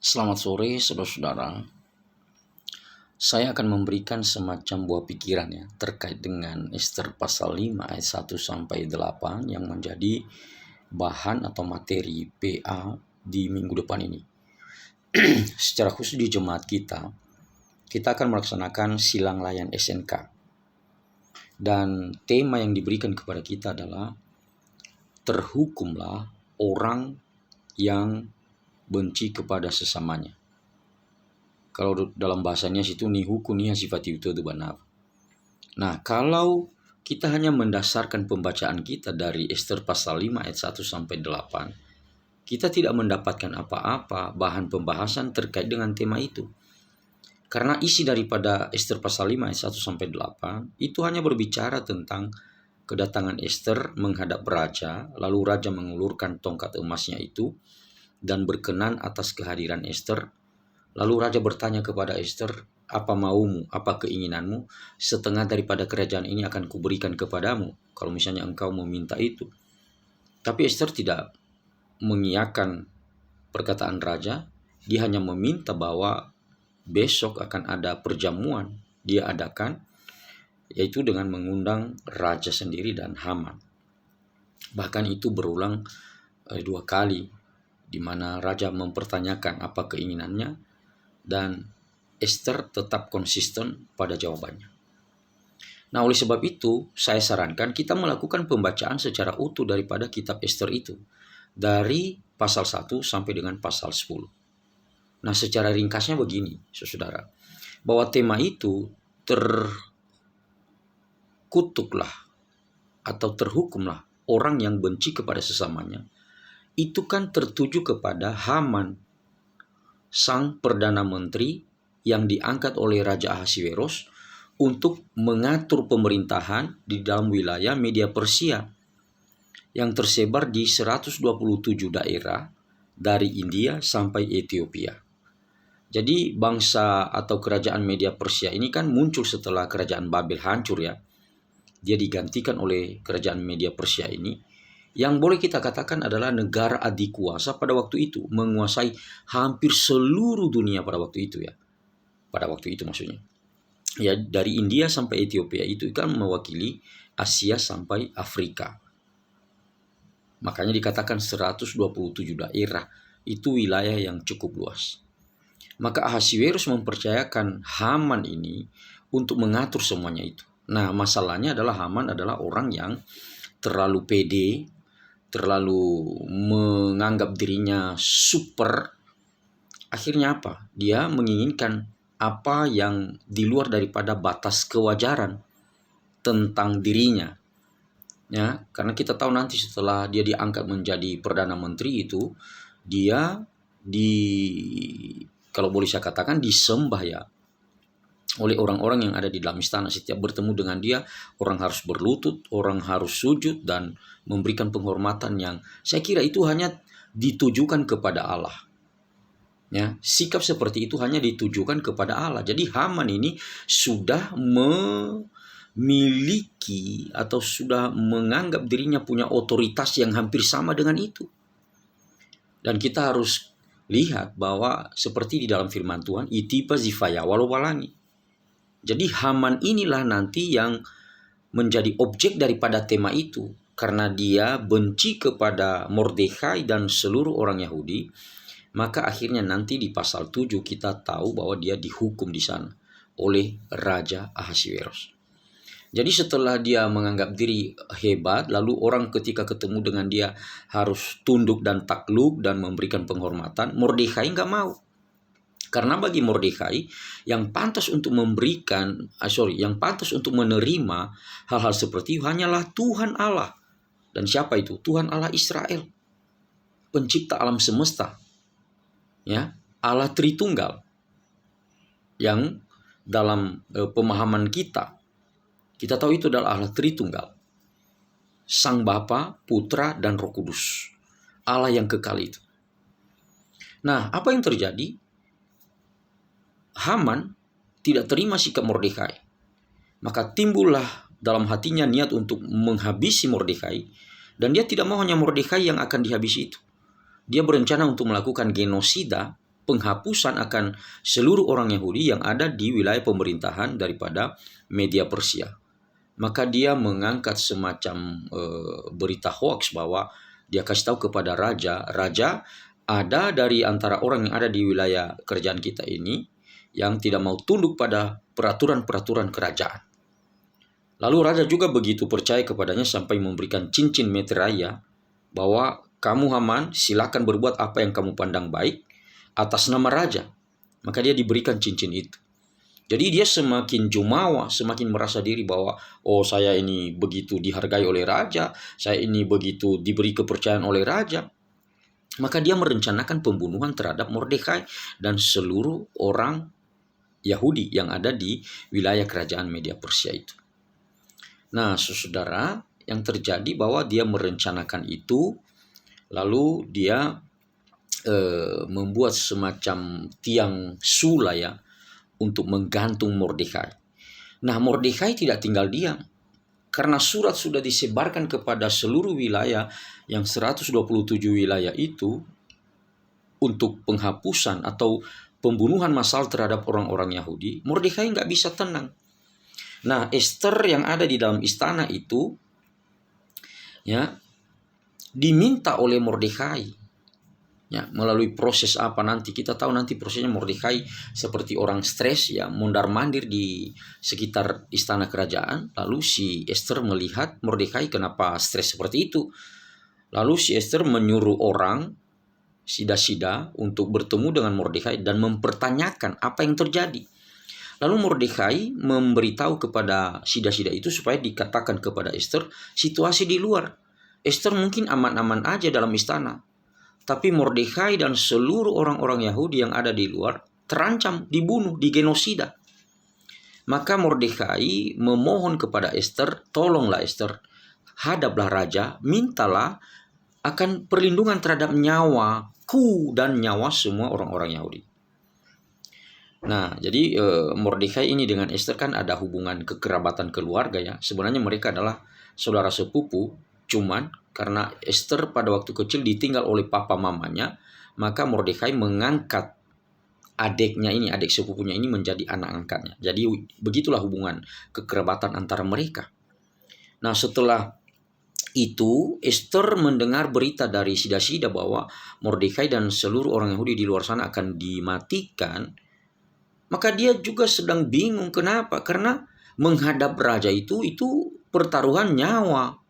Selamat sore saudara-saudara. Saya akan memberikan semacam buah pikiran ya terkait dengan Ester pasal 5 ayat 1 sampai 8 yang menjadi bahan atau materi PA di minggu depan ini. Secara khusus di jemaat kita akan melaksanakan silang layan SNK. Dan tema yang diberikan kepada kita adalah terhukumlah orang yang benci kepada sesamanya. Kalau dalam bahasanya situ nihuku niha sifat itu benar. Nah, kalau kita hanya mendasarkan pembacaan kita dari Ester pasal 5 ayat 1 sampai 8, kita tidak mendapatkan apa-apa bahan pembahasan terkait dengan tema itu. Karena isi daripada Ester pasal 5 ayat 1 sampai 8 itu hanya berbicara tentang kedatangan Ester menghadap raja, lalu raja mengulurkan tongkat emasnya itu dan berkenan atas kehadiran Ester. Lalu raja bertanya kepada Ester, apa maumu, apa keinginanmu, setengah daripada kerajaan ini akan kuberikan kepadamu, kalau misalnya engkau meminta itu. Tapi Ester tidak mengiyakan perkataan raja, dia hanya meminta bahwa besok akan ada perjamuan, dia adakan, yaitu dengan mengundang raja sendiri dan Haman. Bahkan itu berulang 2 kali, di mana raja mempertanyakan apa keinginannya, dan Ester tetap konsisten pada jawabannya. Nah, oleh sebab itu, saya sarankan kita melakukan pembacaan secara utuh daripada kitab Ester itu. Dari pasal 1 sampai dengan pasal 10. Nah, secara ringkasnya begini, saudara. Bahwa tema itu terkutuklah atau terhukumlah orang yang benci kepada sesamanya. Itu kan tertuju kepada Haman, sang Perdana Menteri yang diangkat oleh Raja Ahasiweros untuk mengatur pemerintahan di dalam wilayah Media Persia yang tersebar di 127 daerah dari India sampai Ethiopia. Jadi bangsa atau kerajaan Media Persia ini kan muncul setelah kerajaan Babel hancur ya. Dia digantikan oleh kerajaan Media Persia ini, yang boleh kita katakan adalah negara adikuasa pada waktu itu, menguasai hampir seluruh dunia pada waktu itu ya. Pada waktu itu maksudnya. Ya, dari India sampai Ethiopia itu kan mewakili Asia sampai Afrika. Makanya dikatakan 127 daerah, itu wilayah yang cukup luas. Maka Ahasiwerus mempercayakan Haman ini untuk mengatur semuanya itu. Nah, masalahnya adalah Haman adalah orang yang terlalu pede, terlalu menganggap dirinya super. Akhirnya apa? Dia menginginkan apa yang di luar daripada batas kewajaran tentang dirinya. Ya, karena kita tahu nanti setelah dia diangkat menjadi Perdana Menteri itu, dia kalau boleh saya katakan disembah ya oleh orang-orang yang ada di dalam istana. Setiap bertemu dengan dia, orang harus berlutut, orang harus sujud dan memberikan penghormatan yang saya kira itu hanya ditujukan kepada Allah. Ya, sikap seperti itu hanya ditujukan kepada Allah. Jadi Haman ini sudah memiliki atau sudah menganggap dirinya punya otoritas yang hampir sama dengan itu. Dan kita harus lihat bahwa seperti di dalam firman Tuhan, itipa zifaya walau walangi. Jadi Haman inilah nanti yang menjadi objek daripada tema itu. Karena dia benci kepada Mordekai dan seluruh orang Yahudi, maka akhirnya nanti di pasal 7 kita tahu bahwa dia dihukum di sana oleh Raja Ahasiweros. Jadi setelah dia menganggap diri hebat, lalu orang ketika ketemu dengan dia harus tunduk dan takluk dan memberikan penghormatan, Mordekai nggak mau. Karena bagi Mordekai yang pantas untuk yang pantas untuk menerima hal-hal seperti itu hanyalah Tuhan Allah. Dan siapa itu? Tuhan Allah Israel, pencipta alam semesta. Ya, Allah Tritunggal. Yang dalam pemahaman kita tahu itu adalah Allah Tritunggal. Sang Bapa, Putra, dan Roh Kudus. Allah yang kekal itu. Nah, apa yang terjadi? Haman tidak terima sikap Mordekai. Maka timbullah dalam hatinya niat untuk menghabisi Mordekai. Dan dia tidak mau hanya Mordekai yang akan dihabisi itu. Dia berencana untuk melakukan genosida penghapusan akan seluruh orang Yahudi yang ada di wilayah pemerintahan daripada Media Persia. Maka dia mengangkat semacam berita hoax bahwa dia kasih tahu kepada raja, ada dari antara orang yang ada di wilayah kerajaan kita ini yang tidak mau tunduk pada peraturan-peraturan kerajaan. Lalu raja juga begitu percaya kepadanya sampai memberikan cincin meterai bahwa kamu Haman silakan berbuat apa yang kamu pandang baik atas nama raja. Maka dia diberikan cincin itu. Jadi dia semakin jumawa, semakin merasa diri bahwa saya ini begitu dihargai oleh raja, saya ini begitu diberi kepercayaan oleh raja. Maka dia merencanakan pembunuhan terhadap Mordekai dan seluruh orang Yahudi yang ada di wilayah kerajaan Media Persia itu. Nah, saudara, yang terjadi bahwa dia merencanakan itu, lalu dia membuat semacam tiang sula untuk menggantung Mordekai. Nah, Mordekai tidak tinggal diam. Karena surat sudah disebarkan kepada seluruh wilayah yang 127 wilayah itu untuk penghapusan atau pembunuhan massal terhadap orang-orang Yahudi, Mordekai nggak bisa tenang. Nah, Esther yang ada di dalam istana itu diminta oleh Mordekai melalui proses apa nanti kita tahu nanti prosesnya. Mordekai seperti orang stres mondar-mandir di sekitar istana kerajaan. Lalu si Esther melihat Mordekai kenapa stres seperti itu. Lalu si Esther menyuruh orang sida-sida untuk bertemu dengan Mordekai dan mempertanyakan apa yang terjadi. Lalu Mordekai memberitahu kepada sida-sida itu supaya dikatakan kepada Esther situasi di luar. Esther mungkin aman-aman aja dalam istana. Tapi Mordekai dan seluruh orang-orang Yahudi yang ada di luar terancam dibunuh, digenosida. Maka Mordekai memohon kepada Esther, tolonglah Esther, hadaplah raja, mintalah akan perlindungan terhadap nyawaku dan nyawa semua orang-orang Yahudi. Nah, jadi Mordekai ini dengan Esther kan ada hubungan kekerabatan keluarga Sebenarnya mereka adalah saudara sepupu, cuman karena Esther pada waktu kecil ditinggal oleh papa mamanya, maka Mordekai mengangkat adiknya ini, adik sepupunya ini menjadi anak angkatnya. Jadi begitulah hubungan kekerabatan antara mereka. Nah, setelah itu Esther mendengar berita dari sida-sida bahwa Mordekai dan seluruh orang Yahudi di luar sana akan dimatikan. Maka dia juga sedang bingung. Kenapa? Karena menghadap raja itu pertaruhan nyawa.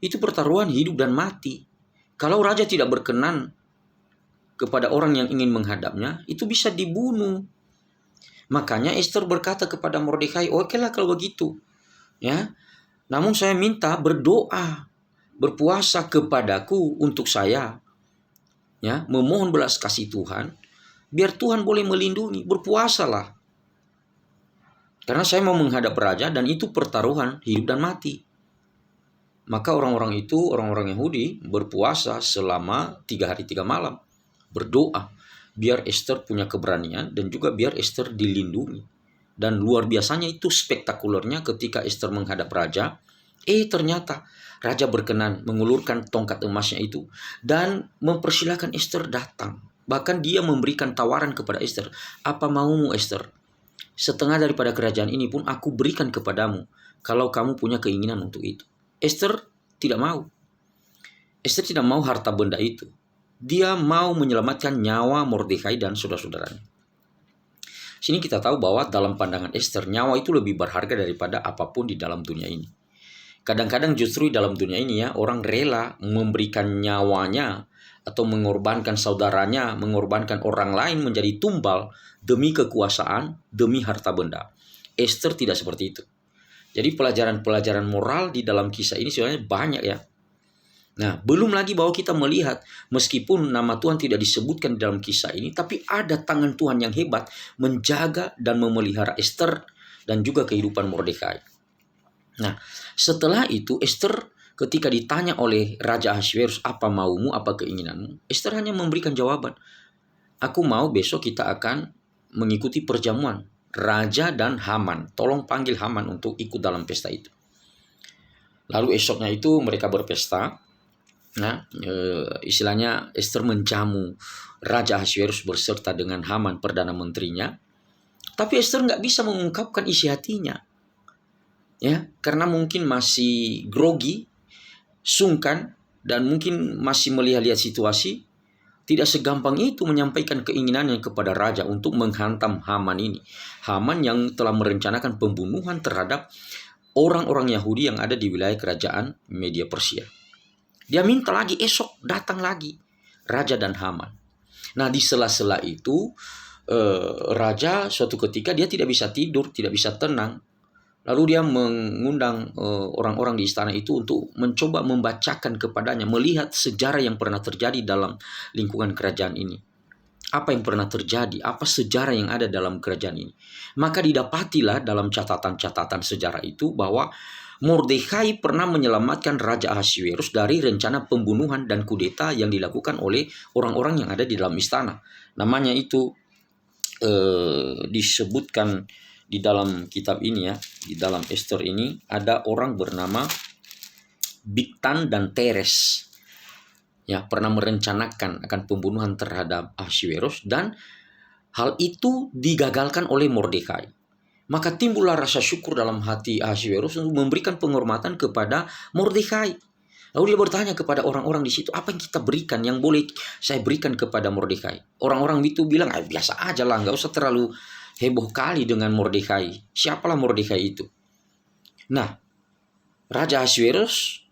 Itu pertaruhan hidup dan mati. Kalau raja tidak berkenan kepada orang yang ingin menghadapnya, itu bisa dibunuh. Makanya Esther berkata kepada Mordekai, oke lah kalau begitu. Namun saya minta berdoa, berpuasa kepadaku untuk saya. Memohon belas kasih Tuhan, biar Tuhan boleh melindungi, berpuasalah. Karena saya mau menghadap raja dan itu pertaruhan hidup dan mati. Maka orang-orang Yahudi berpuasa selama 3 hari 3 malam. Berdoa biar Esther punya keberanian dan juga biar Esther dilindungi. Dan luar biasanya itu spektakulernya ketika Esther menghadap raja. Ternyata raja berkenan mengulurkan tongkat emasnya itu dan mempersilahkan Esther datang. Bahkan dia memberikan tawaran kepada Esther. Apa maumu Esther? Setengah daripada kerajaan ini pun aku berikan kepadamu kalau kamu punya keinginan untuk itu. Esther tidak mau. Esther tidak mau harta benda itu. Dia mau menyelamatkan nyawa Mordekai dan saudara-saudaranya. Sini kita tahu bahwa dalam pandangan Esther, nyawa itu lebih berharga daripada apapun di dalam dunia ini. Kadang-kadang justru dalam dunia ini orang rela memberikan nyawanya atau mengorbankan saudaranya, mengorbankan orang lain menjadi tumbal demi kekuasaan, demi harta benda. Esther tidak seperti itu. Jadi pelajaran-pelajaran moral di dalam kisah ini sebenarnya banyak Nah, belum lagi bahwa kita melihat meskipun nama Tuhan tidak disebutkan di dalam kisah ini, tapi ada tangan Tuhan yang hebat menjaga dan memelihara Esther dan juga kehidupan Mordekai. Nah, setelah itu Esther ketika ditanya oleh Raja Ahasverus, apa maumu, apa keinginanmu? Esther hanya memberikan jawaban, aku mau besok kita akan mengikuti perjamuan. Raja dan Haman, tolong panggil Haman untuk ikut dalam pesta itu. Lalu esoknya itu mereka berpesta. Nah, istilahnya Esther menjamu Raja Ahasverus berserta dengan Haman perdana menterinya, tapi Esther nggak bisa mengungkapkan isi hatinya, ya, karena mungkin masih grogi, sungkan, dan mungkin masih melihat-lihat situasi. Tidak segampang itu menyampaikan keinginannya kepada raja untuk menghantam Haman ini. Haman yang telah merencanakan pembunuhan terhadap orang-orang Yahudi yang ada di wilayah kerajaan Media Persia. Dia minta lagi, esok datang lagi raja dan Haman. Nah, di sela-sela itu raja suatu ketika dia tidak bisa tidur, tidak bisa tenang. Lalu dia mengundang orang-orang di istana itu untuk mencoba membacakan kepadanya, melihat sejarah yang pernah terjadi dalam lingkungan kerajaan ini. Apa yang pernah terjadi, apa sejarah yang ada dalam kerajaan ini. Maka didapatilah dalam catatan-catatan sejarah itu bahwa Mordekai pernah menyelamatkan Raja Ahasverus dari rencana pembunuhan dan kudeta yang dilakukan oleh orang-orang yang ada di dalam istana. Namanya itu disebutkan di dalam kitab ini, ya, di dalam Esther ini ada orang bernama Bigtan dan Teres, ya, pernah merencanakan akan pembunuhan terhadap Ahasverus, dan hal itu digagalkan oleh Mordekai. Maka timbullah rasa syukur dalam hati Ahasverus untuk memberikan penghormatan kepada Mordekai. Lalu dia bertanya kepada orang-orang di situ, apa yang kita berikan, yang boleh saya berikan kepada Mordekai? Orang-orang itu bilang, biasa aja lah, nggak usah terlalu heboh kali dengan Mordekai. Siapalah Mordekai itu? Nah, Raja Ahasverus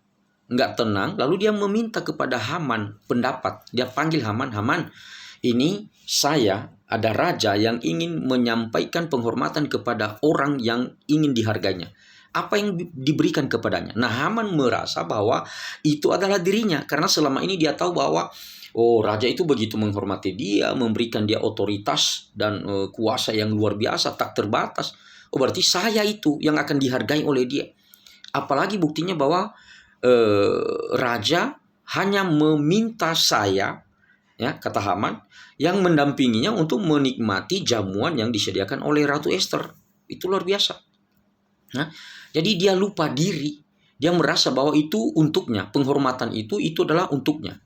nggak tenang, lalu dia meminta kepada Haman pendapat. Dia panggil Haman, Haman, ini saya ada raja yang ingin menyampaikan penghormatan kepada orang yang ingin dihargainya. Apa yang diberikan kepadanya? Nah, Haman merasa bahwa itu adalah dirinya, karena selama ini dia tahu bahwa raja itu begitu menghormati dia, memberikan dia otoritas dan kuasa yang luar biasa, tak terbatas. Berarti saya itu yang akan dihargai oleh dia. Apalagi buktinya bahwa raja hanya meminta saya, ya, kata Haman, yang mendampinginya untuk menikmati jamuan yang disediakan oleh Ratu Esther. Itu luar biasa. Nah, jadi dia lupa diri. Dia merasa bahwa itu untuknya, penghormatan itu adalah untuknya.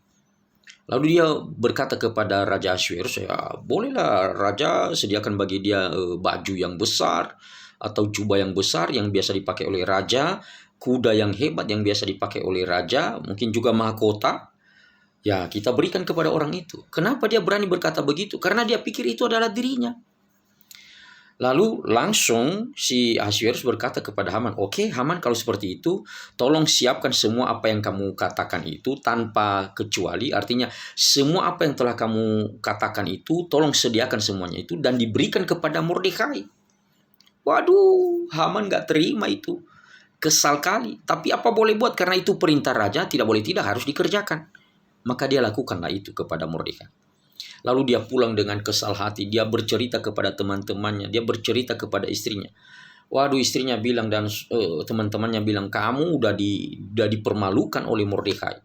Lalu dia berkata kepada Raja Ahasverus, ya bolehlah raja sediakan bagi dia baju yang besar atau jubah yang besar yang biasa dipakai oleh raja, kuda yang hebat yang biasa dipakai oleh raja, mungkin juga mahkota. Ya, kita berikan kepada orang itu. Kenapa dia berani berkata begitu? Karena dia pikir itu adalah dirinya. Lalu langsung si Ahasverus berkata kepada Haman, oke, Haman, kalau seperti itu, tolong siapkan semua apa yang kamu katakan itu tanpa kecuali. Artinya semua apa yang telah kamu katakan itu, tolong sediakan semuanya itu dan diberikan kepada Mordekai. Waduh, Haman gak terima itu. Kesal kali. Tapi apa boleh buat, karena itu perintah raja, tidak boleh tidak, harus dikerjakan. Maka dia lakukanlah itu kepada Mordekai. Lalu dia pulang dengan kesal hati. Dia bercerita kepada teman-temannya. Dia bercerita kepada istrinya. Waduh, istrinya bilang dan teman-temannya bilang, kamu udah dipermalukan oleh Mordekai.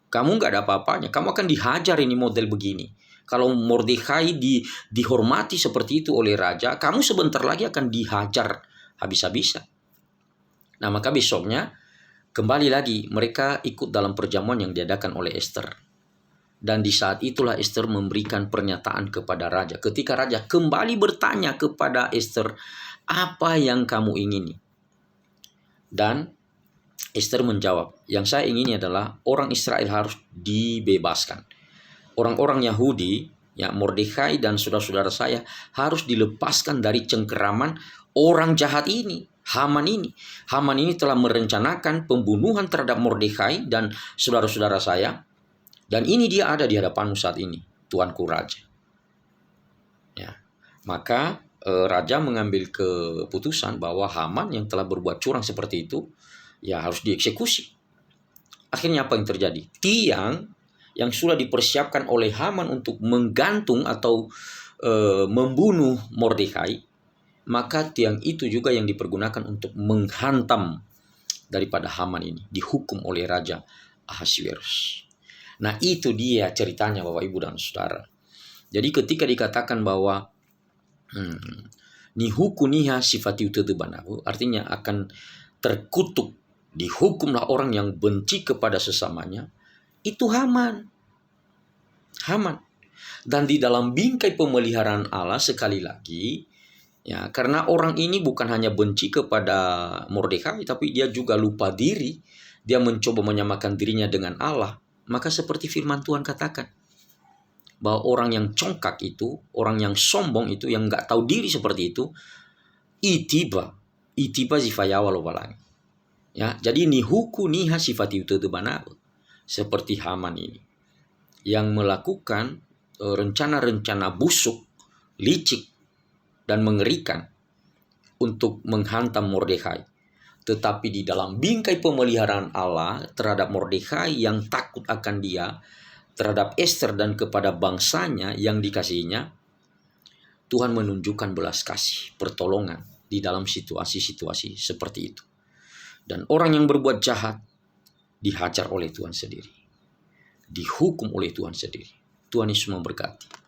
Kamu nggak ada apa-apanya. Kamu akan dihajar ini model begini. Kalau Mordekai dihormati seperti itu oleh raja, kamu sebentar lagi akan dihajar habis-habisan. Nah, maka besoknya kembali lagi mereka ikut dalam perjamuan yang diadakan oleh Esther. Dan di saat itulah Esther memberikan pernyataan kepada raja. Ketika raja kembali bertanya kepada Esther, apa yang kamu ingini? Dan Esther menjawab, yang saya ingini adalah orang Israel harus dibebaskan. Orang-orang Yahudi, ya, Mordekai dan saudara-saudara saya harus dilepaskan dari cengkeraman orang jahat ini. Haman ini. Haman ini telah merencanakan pembunuhan terhadap Mordekai dan saudara-saudara saya. Dan ini dia ada di hadapanmu saat ini, Tuanku Raja. Ya, maka Raja mengambil keputusan bahwa Haman yang telah berbuat curang seperti itu, ya harus dieksekusi. Akhirnya apa yang terjadi? Tiang yang sudah dipersiapkan oleh Haman untuk menggantung atau membunuh Mordekai, maka tiang itu juga yang dipergunakan untuk menghantam daripada Haman ini, dihukum oleh Raja Ahasverus. Nah, itu dia ceritanya Bapak Ibu dan Saudara. Jadi ketika dikatakan bahwa nihuku niha sifati utedebanahu, artinya akan terkutuk, dihukumlah orang yang benci kepada sesamanya. itu Haman. Haman. Dan di dalam bingkai pemeliharaan Allah sekali lagi, ya, karena orang ini bukan hanya benci kepada Mordekai, tapi dia juga lupa diri. Dia mencoba menyamakan dirinya dengan Allah. Maka seperti firman Tuhan katakan, bahwa orang yang congkak itu, orang yang sombong itu, yang nggak tahu diri seperti itu, itiba zifayawa lo balangi. Ya, jadi ni huku niha sifat itu benar. Seperti Haman ini, yang melakukan rencana-rencana busuk, licik, dan mengerikan untuk menghantam Mordekai. Tetapi di dalam bingkai pemeliharaan Allah terhadap Mordekai yang takut akan dia, terhadap Ester dan kepada bangsanya yang dikasihinya, Tuhan menunjukkan belas kasih, pertolongan di dalam situasi-situasi seperti itu. Dan orang yang berbuat jahat dihajar oleh Tuhan sendiri, dihukum oleh Tuhan sendiri. Tuhan Yesus memberkati.